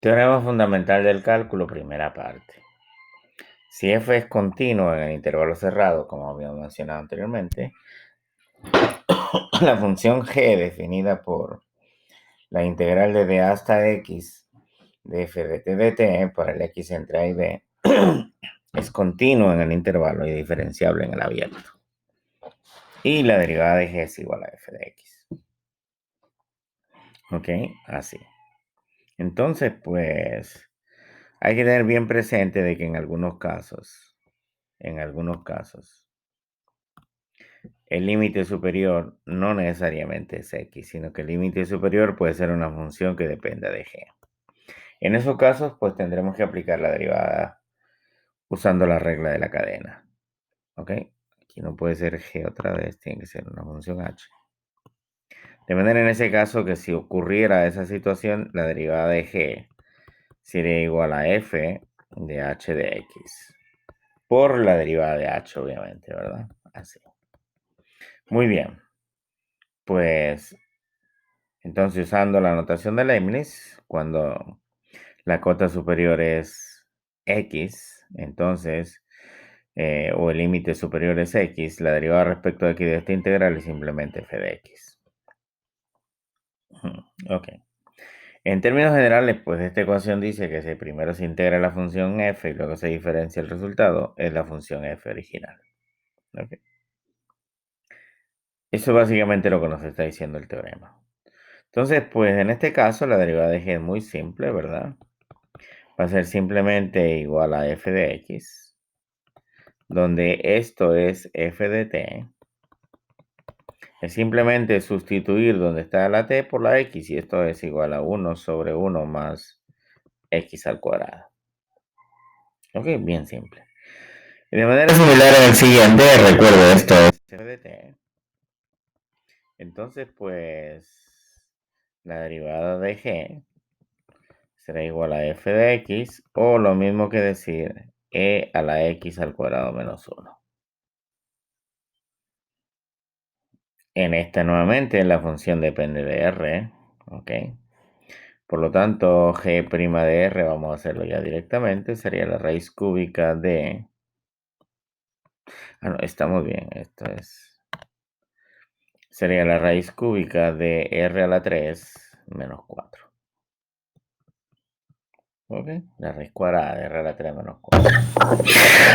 Teorema fundamental del cálculo, primera parte. Si f es continuo en el intervalo cerrado, como habíamos mencionado anteriormente, la función g definida por la integral de d hasta x de f de t dt para el x entre a y b es continuo en el intervalo y diferenciable en el abierto. Y la derivada de g es igual a f de x. ¿Ok? Así. Entonces, pues, hay que tener bien presente de que en algunos casos, el límite superior no necesariamente es x, sino que el límite superior puede ser una función que dependa de g. En esos casos, pues tendremos que aplicar la derivada usando la regla de la cadena. ¿Ok? Aquí no puede ser g otra vez, tiene que ser una función h. De manera en ese caso que si ocurriera esa situación, la derivada de g sería igual a f de h de x por la derivada de h, obviamente, ¿verdad? Así. Muy bien. Pues entonces, usando la notación de Leibniz, cuando la cota superior es x, entonces, o el límite superior es x, la derivada respecto de aquí de esta integral es simplemente f de x. Ok. En términos generales, pues esta ecuación dice que si primero se integra la función f y luego se diferencia el resultado, es la función f original. Ok. Eso es básicamente lo que nos está diciendo el teorema. Entonces, pues en este caso la derivada de g es muy simple, ¿verdad? Va a ser simplemente igual a f de x, donde esto es f de t. Es simplemente sustituir donde está la t por la x, y esto es igual a 1 sobre 1 más x al cuadrado. Ok, bien simple. Y de manera similar en el siguiente, recuerdo esto es f de t. Entonces, pues, la derivada de g será igual a f de x, o lo mismo que decir e a la x al cuadrado menos 1. En esta nuevamente la función depende de r, ¿ok? Por lo tanto, g' de r, vamos a hacerlo ya directamente, sería la raíz cúbica de... Ah, no, está muy bien, esto es... Sería la raíz cúbica de r a la 3 menos 4. ¿Ok? La raíz cuadrada de r a la 3 menos 4.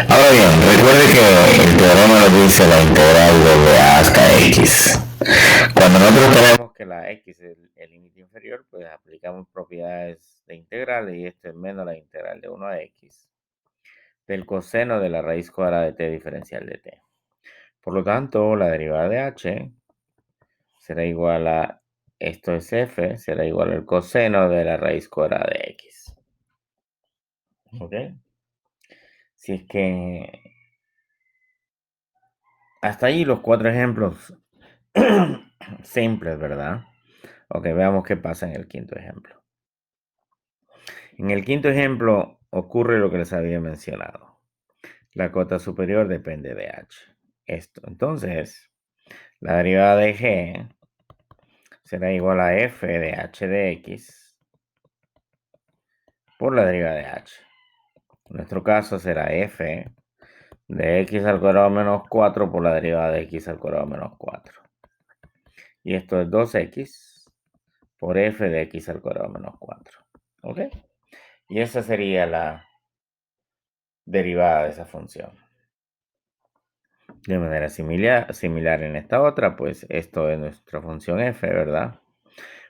Ahora bien, recuerde que el teorema nos dice la integral de b hasta x. Cuando nosotros tenemos que la x es el límite inferior, pues aplicamos propiedades de integral y esto es menos la integral de 1 a x del coseno de la raíz cuadrada de t diferencial de t. Por lo tanto, la derivada de h será igual a, esto es f, será igual al coseno de la raíz cuadrada de x. ¿Ok? Si es que hasta ahí los 4 ejemplos simples, ¿verdad? Ok, veamos qué pasa en el quinto ejemplo. En el quinto ejemplo ocurre lo que les había mencionado. La cota superior depende de h. Esto, entonces, la derivada de g será igual a f de h de x por la derivada de h. En nuestro caso será f de x al cuadrado menos 4 por la derivada de x al cuadrado menos 4. Y esto es 2x por f de x al cuadrado menos 4. ¿Ok? Y esa sería la derivada de esa función. De manera similar en esta otra, pues esto es nuestra función f, ¿verdad?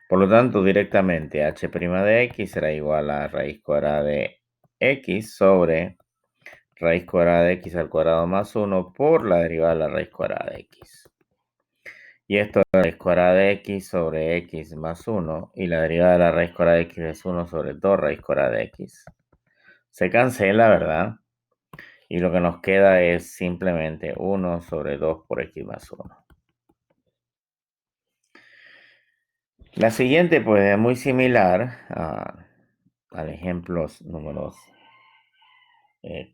Por lo tanto, directamente h' de x será igual a raíz cuadrada de x sobre raíz cuadrada de x al cuadrado más 1 por la derivada de la raíz cuadrada de x. Y esto es raíz cuadrada de x sobre x más 1, y la derivada de la raíz cuadrada de x es 1 sobre 2 raíz cuadrada de x. Se cancela, ¿verdad? Y lo que nos queda es simplemente 1 sobre 2 por x más 1. La siguiente, pues, es muy similar al ejemplo número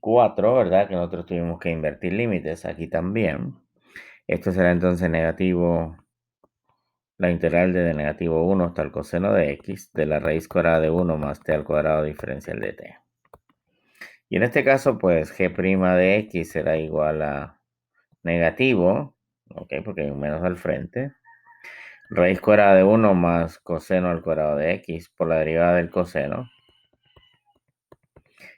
4, ¿verdad? Que nosotros tuvimos que invertir límites aquí también. Esto será entonces negativo la integral de negativo 1 hasta el coseno de x de la raíz cuadrada de 1 más t al cuadrado diferencial de t. Y en este caso, pues g' de x será igual a negativo, ¿ok? Porque hay un menos al frente. Raíz cuadrada de 1 más coseno al cuadrado de x por la derivada del coseno.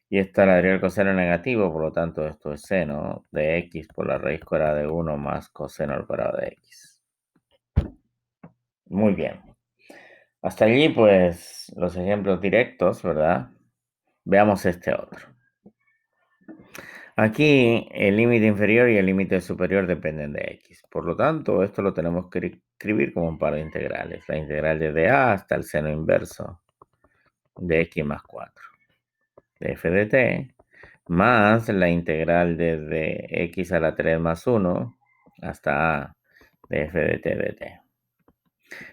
Y esta la derivada del coseno negativo, por lo tanto esto es seno de x por la raíz cuadrada de 1 más coseno al cuadrado de x. Muy bien. Hasta allí, pues, los ejemplos directos, ¿verdad? Veamos este otro. Aquí el límite inferior y el límite superior dependen de x. Por lo tanto, esto lo tenemos que escribir como un par de integrales. La integral desde a hasta el seno inverso de x más 4 de f de t, más la integral desde x a la 3 más 1 hasta a de f de t.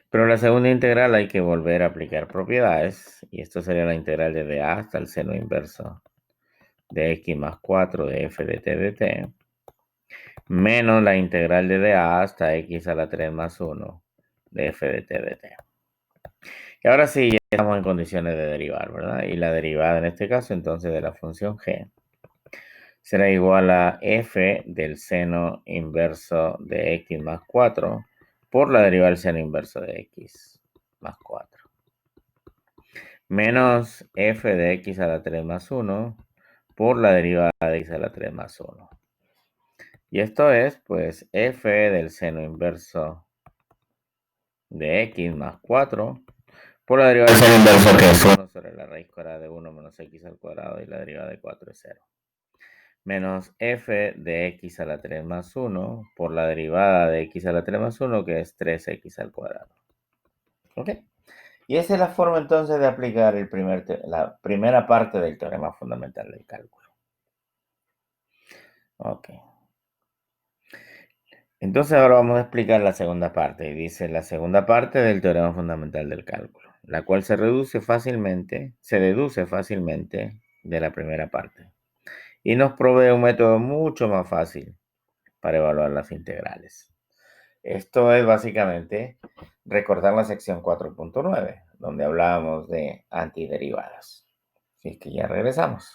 Pero la segunda integral hay que volver a aplicar propiedades, y esto sería la integral desde a hasta el seno inverso de x más 4 de f de t, menos la integral desde a hasta x a la 3 más 1 de f de t. Y ahora sí, ya estamos en condiciones de derivar, ¿verdad? Y la derivada en este caso, entonces, de la función g será igual a f del seno inverso de x más 4 por la derivada del seno inverso de x más 4. Menos f de x a la 3 más 1 por la derivada de x a la 3 más 1. Y esto es, pues, f del seno inverso de x más 4 por la derivada del seno inverso, que es 1 sobre la raíz cuadrada de 1 menos x al cuadrado, y la derivada de 4 es 0. Menos f de x a la 3 más 1 por la derivada de x a la 3 más 1, que es 3x al cuadrado. ¿Ok? Y esa es la forma entonces de aplicar la primera parte del teorema fundamental del cálculo. Ok. Entonces ahora vamos a explicar la segunda parte. Y dice la segunda parte del teorema fundamental del cálculo, la cual se deduce fácilmente de la primera parte. Y nos provee un método mucho más fácil para evaluar las integrales. Esto es básicamente recordar la sección 4.9, donde hablábamos de antiderivadas. Así que ya regresamos.